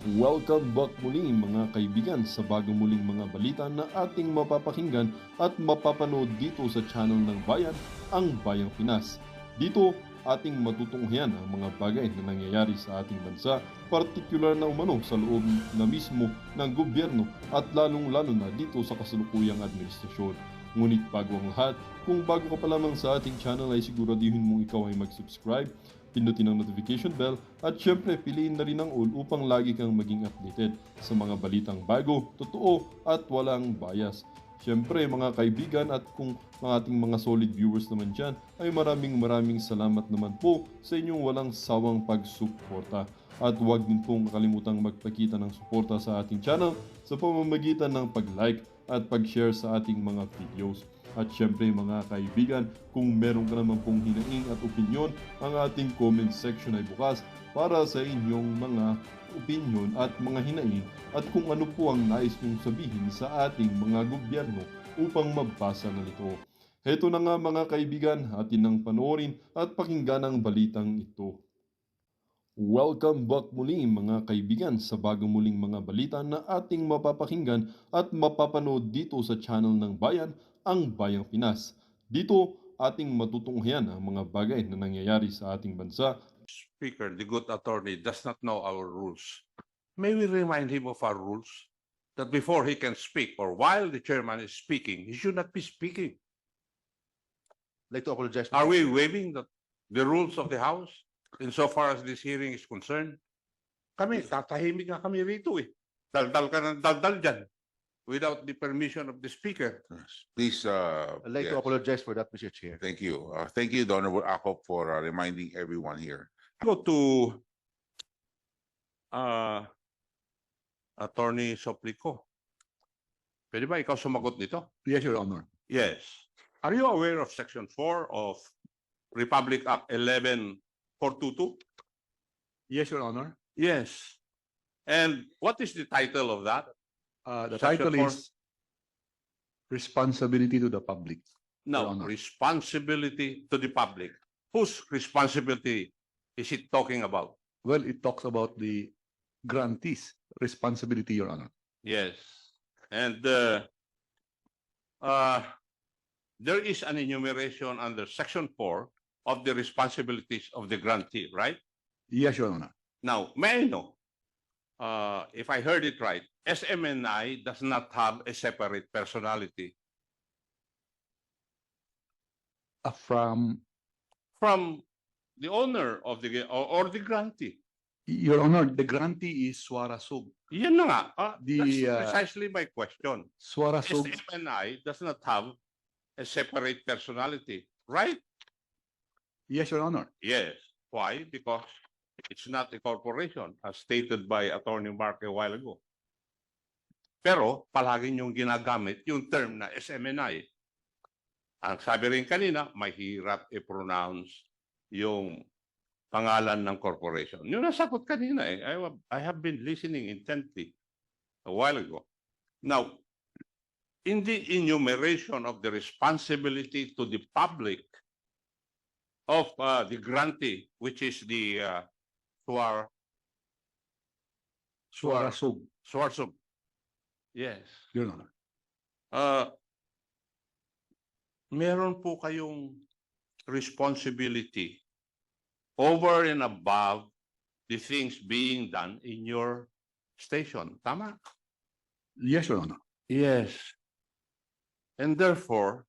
Welcome back muli mga kaibigan sa bagong muling mga balita na ating mapapakinggan at mapapanood dito sa channel ng Bayan, ang Bayang Pinas. Dito, ating matutunghayan ang mga bagay na nangyayari sa ating bansa, partikular na umano sa loob na mismo ng gobyerno at lalong-lalo na dito sa kasalukuyang administrasyon. Ngunit bago ang lahat, kung bago ka pa lamang sa ating channel ay siguraduhin mong ikaw ay mag-subscribe, pindutin ang notification bell at syempre piliin na rin ang all upang lagi kang maging updated sa mga balitang bago, totoo at walang bias. Syempre mga kaibigan at kung mga ating mga solid viewers naman dyan ay maraming salamat naman po sa inyong walang sawang pagsuporta. At huwag din pong kalimutang magpakita ng suporta sa ating channel sa pamamagitan ng pag-like at pag-share sa ating mga videos. At syempre mga kaibigan, kung meron ka naman pong hinaing at opinyon, ang ating comment section ay bukas para sa inyong mga opinyon at mga hinaing at kung ano po ang nais nyong sabihin sa ating mga gobyerno upang mabasa na nito. Heto na nga mga kaibigan, atin nang panoorin at pakinggan ang balitang ito. Welcome back muli mga kaibigan sa bagong muling mga balita na ating mapapakinggan at mapapanood dito sa channel ng Bayan, ang Bayang Pinas. Dito, ating matutunghayan ang mga bagay na nangyayari sa ating bansa. Speaker, the good attorney, does not know our rules. May we remind him of our rules? That before he can speak or while the chairman is speaking, he should not be speaking. Like to apologize. Are we waiving the rules of the House insofar as this hearing is concerned? Kami, tatahimik nga kami rito eh. Daldal ka ng daldal dyan without the permission of the Speaker. Please, I'd like to yes. apologize for that, Mr. Chair. Thank you. Thank you, Honorable Akop, for reminding everyone here. Go to Attorney Soplico. Pwede ba ikaw sumagot nito? Yes, Your Honor. Yes. Are you aware of Section 4 of Republic Act 11422? Yes, Your Honor. Yes. And what is the title of that? The Section title 4? is Responsibility to the Public. Your No, Honor. responsibility to the public. Whose responsibility is it talking about? Well, it talks about the grantees' responsibility, Your Honor. Yes. And there is an enumeration under Section 4 of the responsibilities of the grantee, right? Yes, Your Honor. Now, may I know, if I heard it right, SMNI does not have a separate personality From from the owner of the or the grantee. Your Honor, the grantee is Swarasug. Yan na nga. The, That's precisely my question. Swarasug. SMNI does not have a separate personality, right? Yes, Your Honor. Yes. Why? Because it's not a corporation, as stated by Attorney Mark a while ago. Pero palagi niyong ginagamit yung term na SMNI. Ang sabi rin kanina, mahirap i-pronounce yung pangalan ng corporation. Yung nasagot kanina eh, I have been listening intently a while ago. Now, in the enumeration of the responsibility to the public of the grantee, which is the Swarasug. Swarsub. Yes. Your Honor. Meron po kayong responsibility over and above the things being done in your station. Tama? Yes, Your Honor. Yes. And therefore,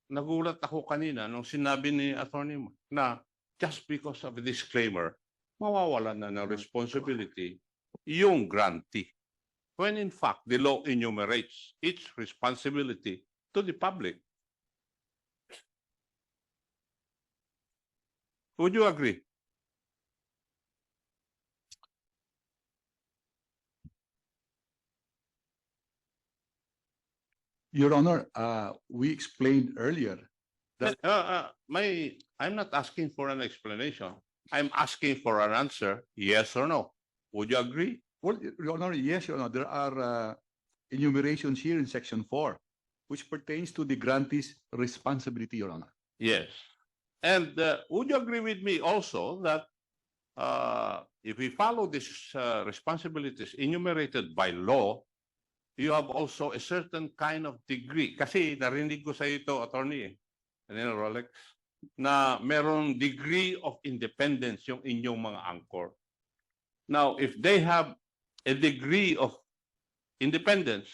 nagulat ako kanina nung sinabi ni Attorney na just because of a disclaimer, mawawalan na ng responsibility yung grantee. When in fact, the law enumerates its responsibility to the public. Would you agree? Your Honor, we explained earlier that I'm not asking for an explanation. I'm asking for an answer, yes or no. Would you agree? well, Your Honor, yes, Your Honor, there are enumerations here in Section 4, which pertains to the grantee's responsibility, Your Honor. Yes. And would you agree with me also that if we follow these responsibilities enumerated by law, you have also a certain kind of degree. Kasi narinig ko sa ito, attorney, Rolex, na meron degree of independence yung inyong mga anchor. Now, if they have a degree of independence,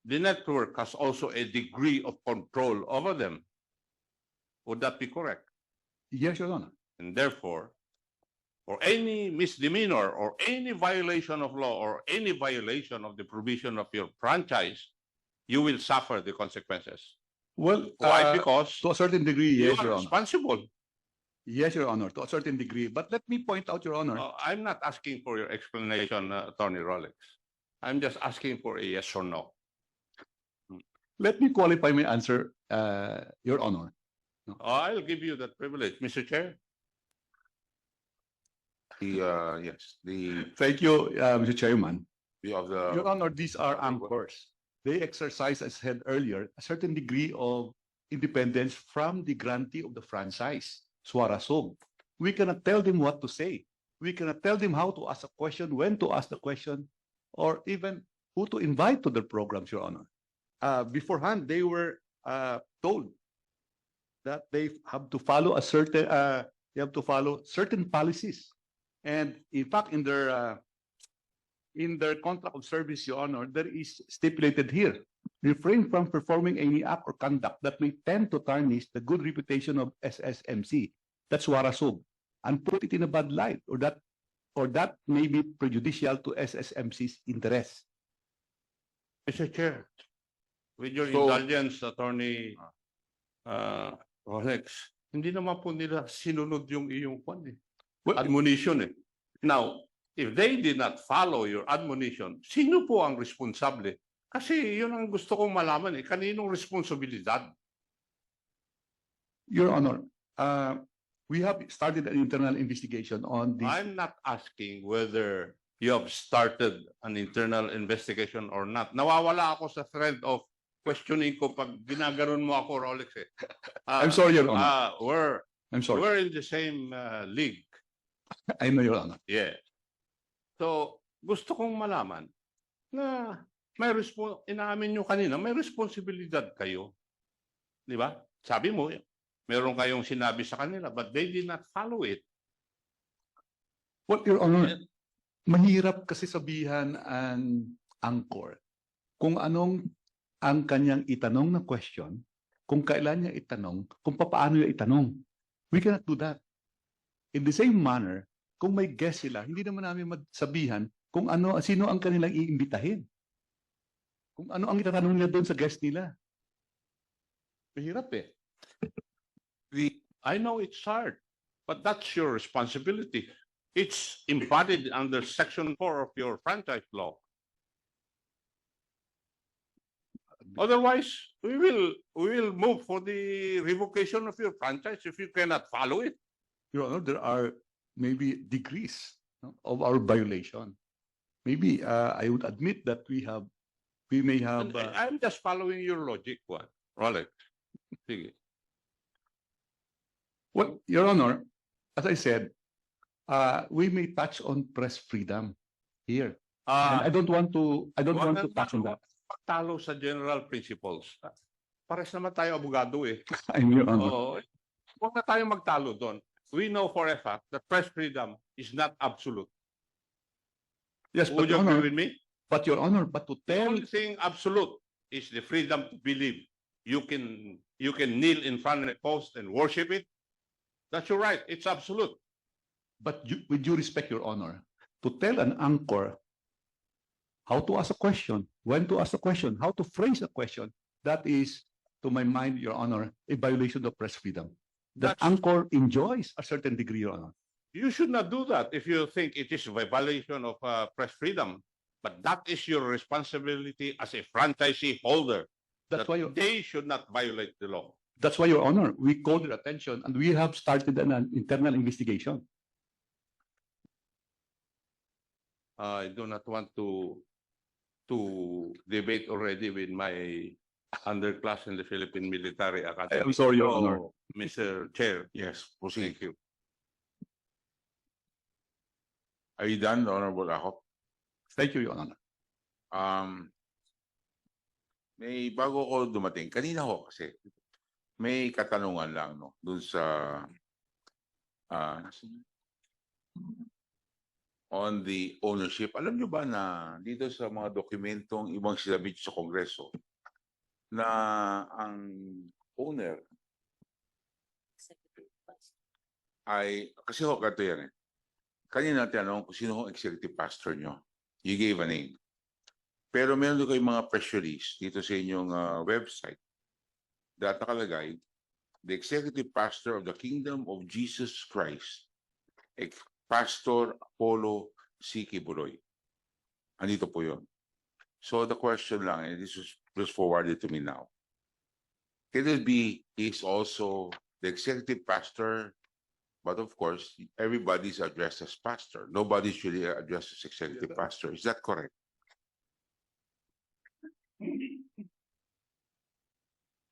the network has also a degree of control over them. Would that be correct? Yes, Your Honor. And therefore, for any misdemeanor or any violation of law or any violation of the provision of your franchise, you will suffer the consequences. Well, Why? Because to a certain degree, you yes, are Your Honor. responsible. Yes, Your Honor, to a certain degree. But let me point out, Your Honor. I'm not asking for your explanation, Attorney Rolex. I'm just asking for a yes or no. Let me qualify my answer, Your Honor. I'll give you that privilege, Mr. Chair. Yes, Thank you, Mr. Chairman. of Your the, Honor, these are anchors. They exercise, as said earlier, a certain degree of independence from the grantee of the franchise, Suarasog. We cannot tell them what to say. We cannot tell them how to ask a question, when to ask the question, or even who to invite to the programs, Your Honor. Beforehand, they were told that they have to follow certain policies. And in fact, in their contract of service, Your Honor, there is stipulated here, refrain from performing any act or conduct that may tend to tarnish the good reputation of SSMC, that's Warasog, and put it in a bad light, or that may be prejudicial to SSMC's interests. Mr. Chair, with your So- indulgence, Attorney Rolex, hindi naman po nila sinunod yung iyong admonition eh. Now, if they did not follow your admonition, sino po ang responsable? Kasi yun ang gusto kong malaman eh, kaninong responsibilidad? Your Honor, we have started an internal investigation on this. I'm not asking whether you have started an internal investigation or not. Nawawala ako sa thread of questioning ko pag ginaganon mo ako, Rolex eh. I'm sorry, Your Honor. I'm sorry. We're in the same league. I know, Your Honor. Yeah. So, gusto kong malaman na inaamin nyo kanina, may responsibilidad kayo. Di ba? Sabi mo, meron kayong sinabi sa kanila, but they did not follow it. Well, Your Honor, mahirap kasi sabihan ang anchor kung anong ang kanyang itanong na question, kung kailan niya itanong, kung paano niya itanong. We cannot do that. In the same manner, kung may guest sila, hindi naman namin magsabihan kung sino ang kanilang iimbitahin. Kung ano ang itatanong nila doon sa guest nila. Mahirap eh. I know it's hard, but that's your responsibility. It's embodied under Section 4 of your franchise law. Otherwise, we will move for the revocation of your franchise if you cannot follow it. Your Honor, there are maybe degrees of our violation. Maybe I would admit that we may have. And I'm just following your logic, Rolex. Sige. Well, Your Honor, as I said, we may touch on press freedom here. And I don't want to touch on that. Pagtalo sa general principles. Pares naman tayo abogado eh. I'm Your Honor. Oo. Huwag na tayo magtalo doon. We know for a fact that press freedom is not absolute. Yes, but Would you Your agree Honor, with me? but to The tell only thing absolute is the freedom to believe. You can kneel in front of a post and worship it. That's your right. It's absolute. But with due respect, Your Honor, to tell an anchor how to ask a question, when to ask a question, how to phrase a question, that is, to my mind, Your Honor, a violation of press freedom. That That's- anchor enjoys a certain degree, Your Honor. You should not do that if you think it is a violation of press freedom. But that is your responsibility as a franchisee holder. That's that why, they should not violate the law. that's why, Your Honor, we called your attention and we have started an internal investigation. I do not want to debate already with my underclass in the Philippine Military Academy. I'm sorry, Your So, Honor. Mr. Chair, yes, proceed. thank you. Are you done, Honorable Akop? Thank you, Your Honor. May bago ko dumating. Kanina ho kasi may katanungan lang no dun sa on the ownership. Alam nyo ba na dito sa mga dokumentong ibang sinabit sa Kongreso na ang owner ay, kasi ho, ganito yan eh. Kanina tinanong kung sino ho executive pastor nyo. You gave a name. Pero meron doon kayong mga press release dito sa inyong website that nakalagay, the executive pastor of the Kingdom of Jesus Christ, Pastor Apollo C. Kibuloy. Andito po yun. So the question lang, and this was just forwarded to me now. Can it be is also the executive pastor, but of course, everybody's addressed as pastor. Nobody's really addressed as executive pastor. Is that correct?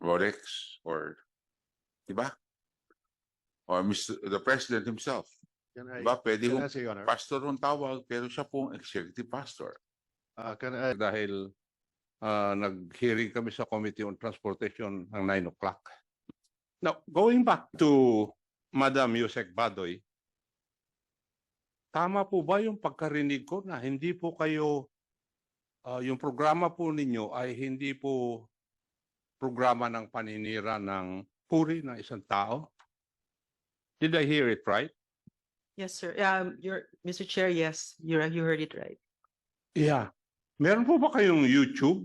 Rolex or, diba? Or the president himself. Diba? Pwede Can kong I say, Your Honor? pastor ang tawag, pero siya pong executive pastor. Dahil nag-hearing kami sa Committee on Transportation ng 9 o'clock. Now, going back to Madam Yusek Badoy, tama po ba yung pagkarinig ko na hindi po kayo, yung programa po ninyo ay hindi po programa ng paninira ng puri ng isang tao? Did I hear it right? Yes, sir. Mr. Chair, yes, you heard it right. Yeah. Meron po ba kayong YouTube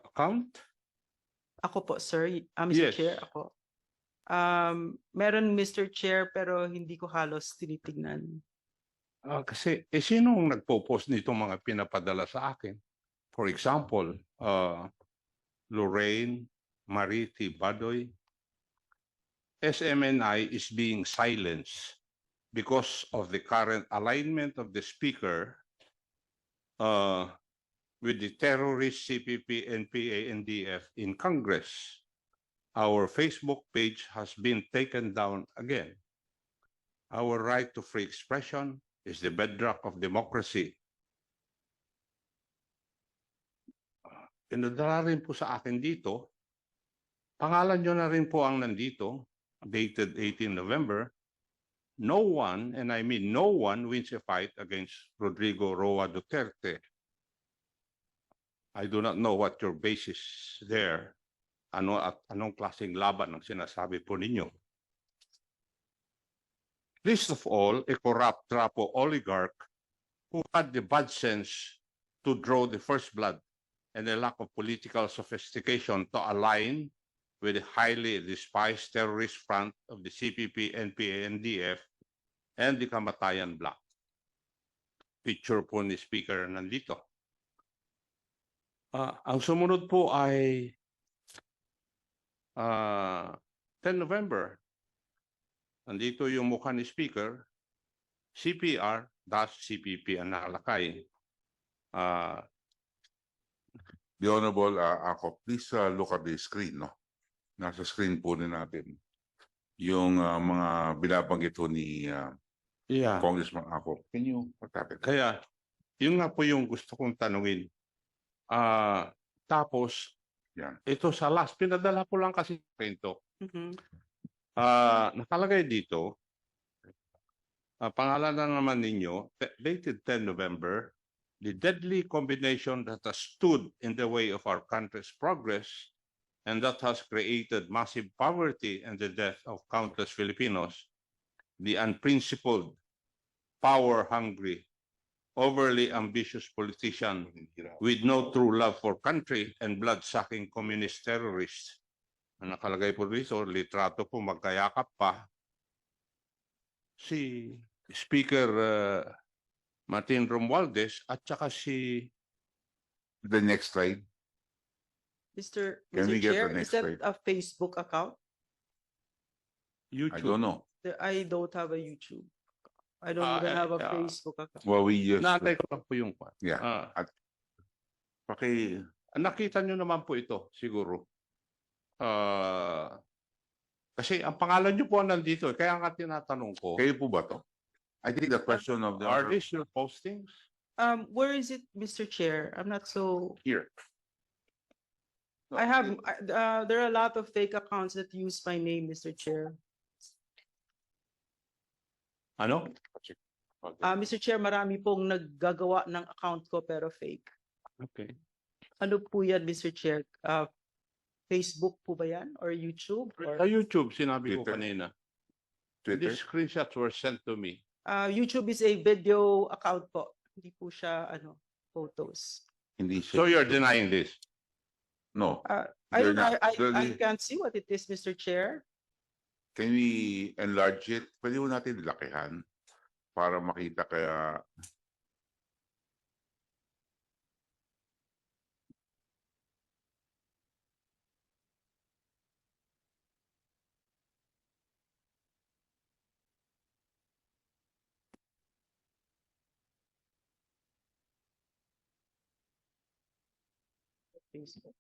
account? Ako po, sir. Mr. Yes. Chair, ako. Meron, Mr. Chair, pero hindi ko halos tinitignan. Kasi sinong nagpo-post nitong mga pinapadala sa akin? For example, Lorraine Mariti Badoy. SMNI is being silenced because of the current alignment of the speaker with the terrorist CPP, NPA, NDF in Congress. Our Facebook page has been taken down again. Our right to free expression is the bedrock of democracy. Pinadala rin po sa akin dito, pangalan nyo na rin po ang nandito, dated 18 November, no one, and I mean no one, wins a fight against Rodrigo Roa Duterte. I do not know what your basis there. Anong klaseng laban ang sinasabi po ninyo? Least of all, a corrupt trapo oligarch who had the bad sense to draw the first blood and a lack of political sophistication to align with the highly despised terrorist front of the CPP, NPA, NDF, and the Kamatayan Bloc. Picture po ni Speaker nandito. Ang sumunod po ay 10 November. Nandito yung mukha ni Speaker, CPR-CPP ang nakalakay. The Honorable Akop, please look at the screen, no? Nasa screen po din natin. Yung mga binabanggit po ni Yeah. Congressman Akop. Can you tap it? Kaya, yun nga po yung gusto kong tanungin. Tapos, Yan. ito sa last, pinadala po lang kasi kwento. Mhm. Nakalagay dito, pangalan na naman ninyo, dated 10 November, the deadly combination that has stood in the way of our country's progress and that has created massive poverty and the death of countless Filipinos, the unprincipled, power-hungry, overly ambitious politician with no true love for country and blood-sucking communist terrorists. Ang nakalagay po dito, litrato po magkayakap pa. Si Speaker Martin Romualdez at saka si The next slide. Mr. Can we get Chair, the is next that slide? a Facebook account? I YouTube. don't know. I don't have a YouTube. I don't Ah, even have a yeah. Facebook account. Well, we just... Naantay ko lang po yung kwan. Yeah. Nakita nyo naman po ito, siguro. Kasi ang pangalan nyo po nandito, kaya nga tinatanong ko. Kayo po ba to? I think the question of the Are these your postings? Where is it, Mr. Chair? I'm not so, here. No, I have, there are a lot of fake accounts that use my name, Mr. Chair. Ano? Mr. Chair, marami pong naggagawa ng account ko pero fake. Okay. Ano po yan, Mr. Chair? Facebook po ba yan? Or YouTube? Or, Sa YouTube, sinabi ko Twitter. kanina. Twitter. These screenshots were sent to me. YouTube is a video account po. Hindi po siya, photos. Hindi siya. So you're denying this? No. I They're don't, not- I they're- can't see what it is, Mr. Chair. Can we enlarge it? Pwede mo natin lakihan para makita kaya Facebook.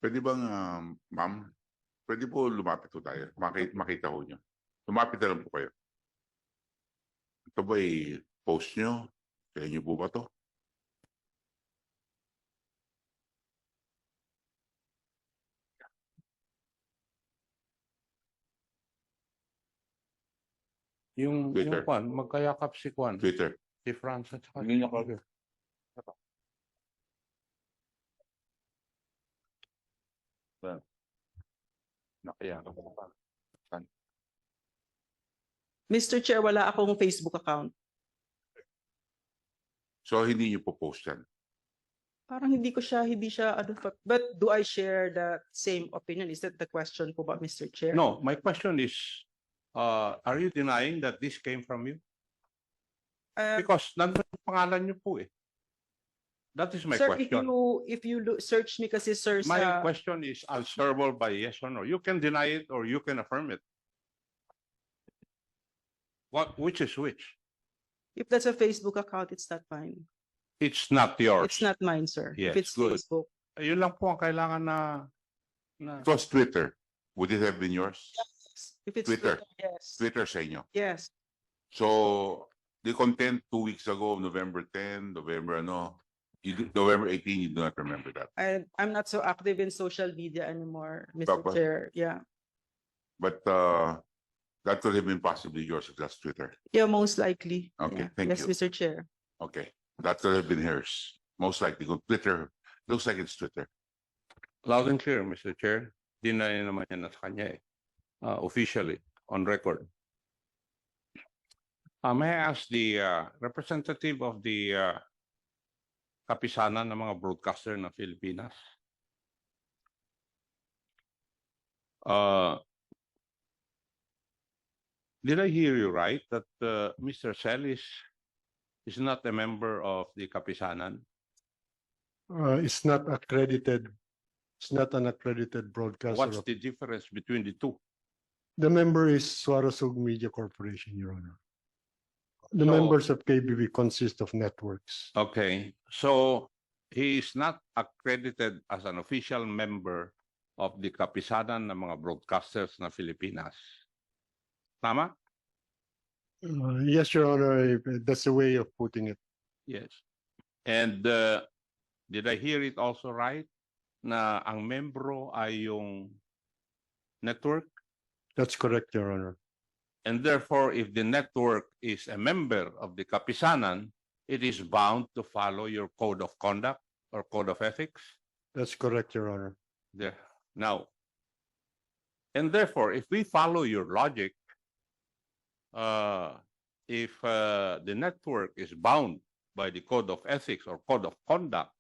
pwede bang ma'am, pwede po lumapit po tayo. Makita ho nyo. Lumapit na lang po kayo. Ito ba post nyo? Sa inyo po ba to? Yung Twitter. Kwan, magkayakap si Kwan, Twitter. si Franz at saka Hindi si niya ko- Roger. Nakayakap ko pa. Mr. Chair, wala akong Facebook account. So hindi nyo po post yan. Parang hindi siya, but do I share the same opinion? Is that the question po ba, Mr. Chair? No, my question is, are you denying that this came from you? Because nandun yung pangalan niyo po eh. That is my Sir, question. if you search me kasi, sir, My sa, question is answerable by yes or no. You can deny it or you can affirm it. Which is which? if that's a Facebook account, it's not mine. It's not yours. It's not mine, sir. Yes, If it's good. Facebook. Yun lang po ang kailangan na It was Twitter. Would it have been yours? If it's Twitter. yes. Twitter sa inyo. Yes. So, the content 2 weeks ago, November 10, November November 18, you do not remember that. I'm not so active in social media anymore, Mr. Papa. Chair. Yeah. But that could have been possibly yours if that's Twitter. Yeah, most likely. Okay, Yeah. thank Yes, you. Mr. Chair. Okay, that could have been hers. Most likely, go Twitter. Looks like it's Twitter. loud and clear, Mr. Chair. Deny naman yan na sa kanya eh. Officially, on record. May I ask the representative of the kapisanan ng mga broadcaster ng Pilipinas? Did I hear you right that Mr. Celis is not a member of the kapisanan? It's not accredited. It's not an accredited broadcaster. What's the difference between the two? The member is Suarezug Media Corporation, Your Honor. The So- members of KBB consist of networks. Okay, so he is not accredited as an official member of the kapisanan ng mga broadcasters na Pilipinas. Tama? Yes, Your Honor, that's a way of putting it. Yes. And did I hear it also right na ang membro ay yung network? That's correct, Your Honor. And therefore, if the network is a member of the kapisanan, it is bound to follow your code of conduct or code of ethics? That's correct, Your Honor. There. Now, and therefore, if we follow your logic, if the network is bound by the code of ethics or code of conduct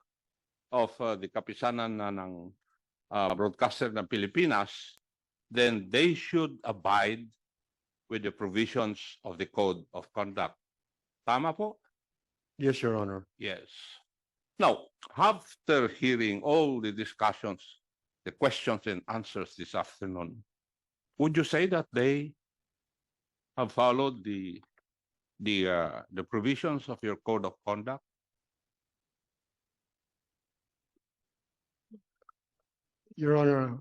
of the kapisanan na ng broadcaster ng Pilipinas, then they should abide with the provisions of the code of conduct. Tama po? Yes, Your Honor. Yes. Now, after hearing all the discussions, the questions and answers this afternoon, would you say that they have followed the provisions of your code of conduct? Your Honor,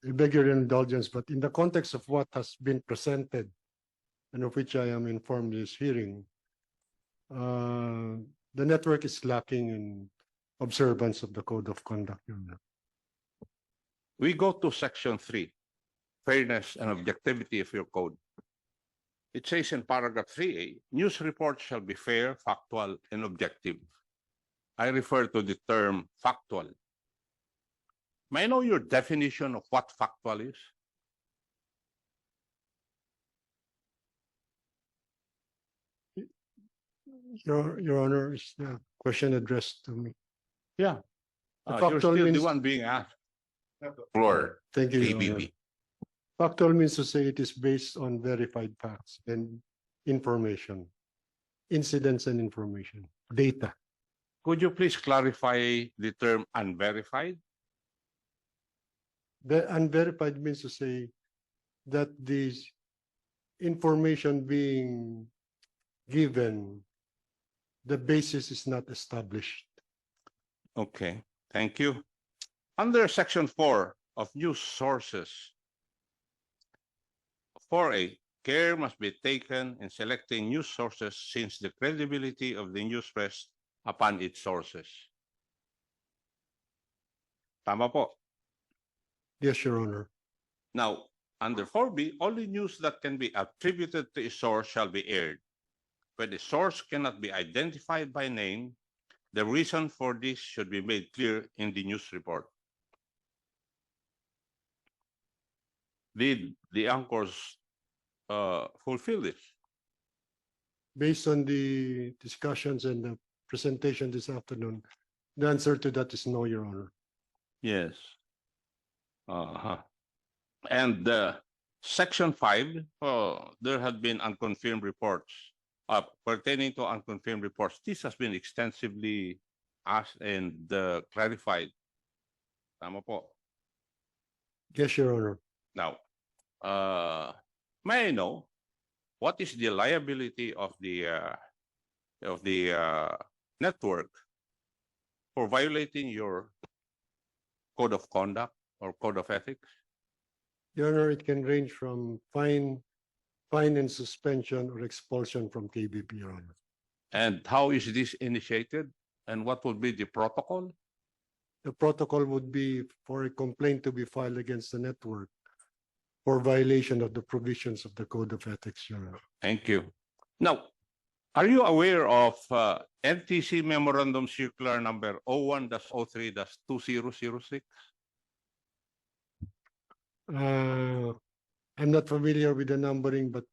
I beg your indulgence, but in the context of what has been presented and of which I am informed this hearing, the network is lacking in observance of the code of conduct, Your Honor. We go to section 3, fairness and objectivity of your code. It says in paragraph 3A, news reports shall be fair, factual, and objective. I refer to the term factual. May I know your definition of what factual is? Your Honor, is the question addressed to me? Yeah. The You're factual still the means- one being asked. Floor, Thank you, Your Honor. KBP. Factual means to say it is based on verified facts and information, incidents and information, data. Could you please clarify the term unverified? The unverified means to say that this information being given, the basis is not established. Okay, thank you. Under section 4 of news sources, 4A, care must be taken in selecting news sources since the credibility of the news rests upon its sources. Tama po. Yes, Your Honor. Now, under 4B, only news that can be attributed to a source shall be aired. When the source cannot be identified by name, the reason for this should be made clear in the news report. Did the anchors fulfill this? Based on the discussions and the presentation this afternoon, the answer to that is no, Your Honor. Yes. And section 5, there had been unconfirmed reports pertaining to unconfirmed reports. This has been extensively asked and clarified. Tama po. Yes, Your Honor. Now, may I know what is the liability of the network for violating your code of conduct or code of ethics? Your Honor, it can range from fine and suspension or expulsion from KBP, Your Honor. And how is this initiated? And what would be the protocol? The protocol would be for a complaint to be filed against the network for violation of the provisions of the Code of Ethics, Your Honor. Thank you. Now, are you aware of NTC Memorandum Circular number 01-03-2006? I'm not familiar with the numbering, but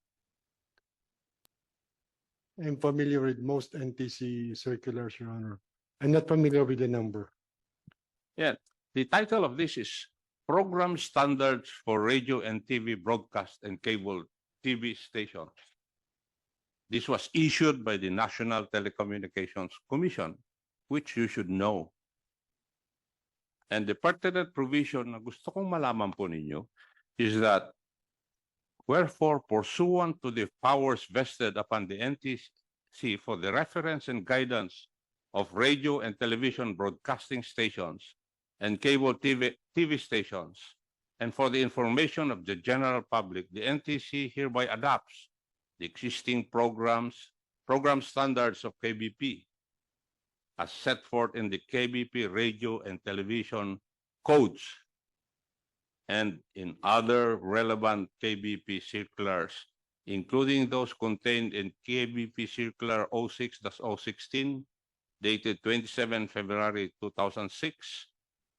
I'm familiar with most NTC circulars, Your Honor. I'm not familiar with the number. Yeah, the title of this is Program Standards for Radio and TV Broadcast and Cable TV Stations. This was issued by the National Telecommunications Commission, which you should know. And the pertinent provision na gusto kong malaman po ninyo is that wherefore pursuant to the powers vested upon the NTC for the reference and guidance of radio and television broadcasting stations and cable TV stations, and for the information of the general public, the NTC hereby adopts the existing program standards of KBP as set forth in the KBP radio and television codes and in other relevant KBP circulars, including those contained in KBP Circular 06-016, dated 27 February 2006,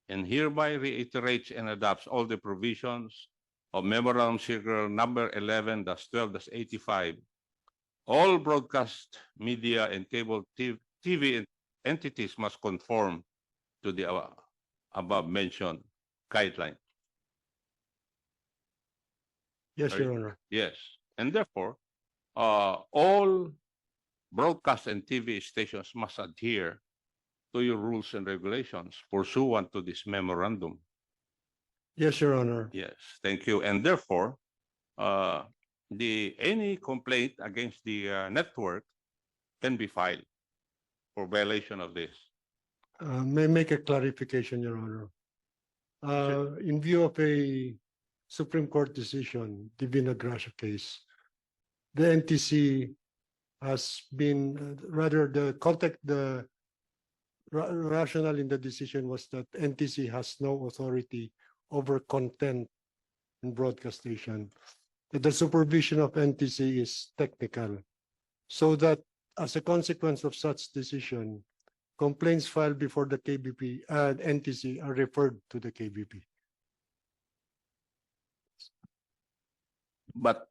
and hereby reiterates and adopts all the provisions of Memorandum Circular number 11-12-85. All broadcast media and cable TV entities must conform to the above mentioned guideline. Yes, Sorry. Your Honor. Yes, and therefore, all broadcast and TV stations must adhere to your rules and regulations pursuant to this memorandum. Yes, Your Honor. Yes, thank you. And therefore, any complaint against the network can be filed for violation of this. May I make a clarification, Your Honor. In view of a Supreme Court decision, the Vinagracia case, the NTC has been, rather the context, the rationale in the decision was that NTC has no authority over content in broadcast station. That the supervision of NTC is technical, so that as a consequence of such decision, complaints filed before the KBP and NTC are referred to the KBP. But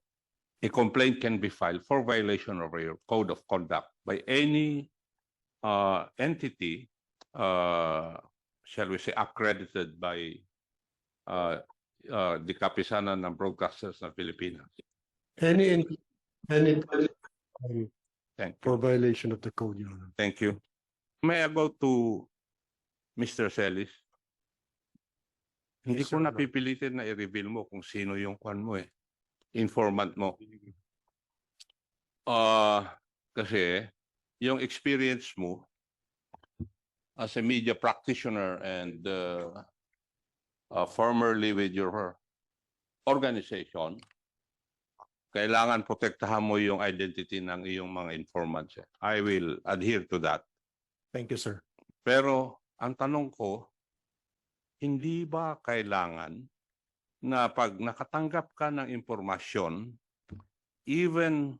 a complaint can be filed for violation of your code of conduct by any entity, shall we say, accredited by the Kapisanan ng Broadcasters ng Pilipinas. Any Thank you. for violation of the code, Your Honor. Thank you. May I go to Mr. Celis? Hindi Yes, ko Your Honor. napipilitin na i-reveal mo kung sino yung kwan mo informant mo. Kasi yung experience mo as a media practitioner and formerly with your organization, kailangan protektahan mo yung identity ng iyong mga informants. I will adhere to that. Thank you, sir. Pero ang tanong ko, hindi ba kailangan na pag nakatanggap ka ng impormasyon, even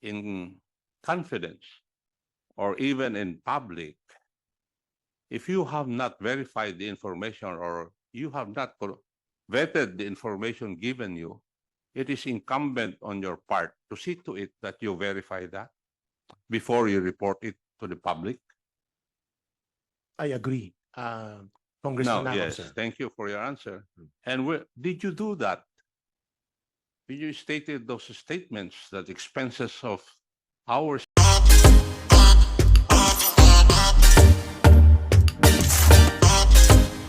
in confidence or even in public, if you have not verified the information or you have not vetted the information given you, it is incumbent on your part to see to it that you verify that before you report it to the public? I agree. No, Congressman Nakam, yes, sir. thank you for your answer. And did you do that? Did you stated those statements that expenses of our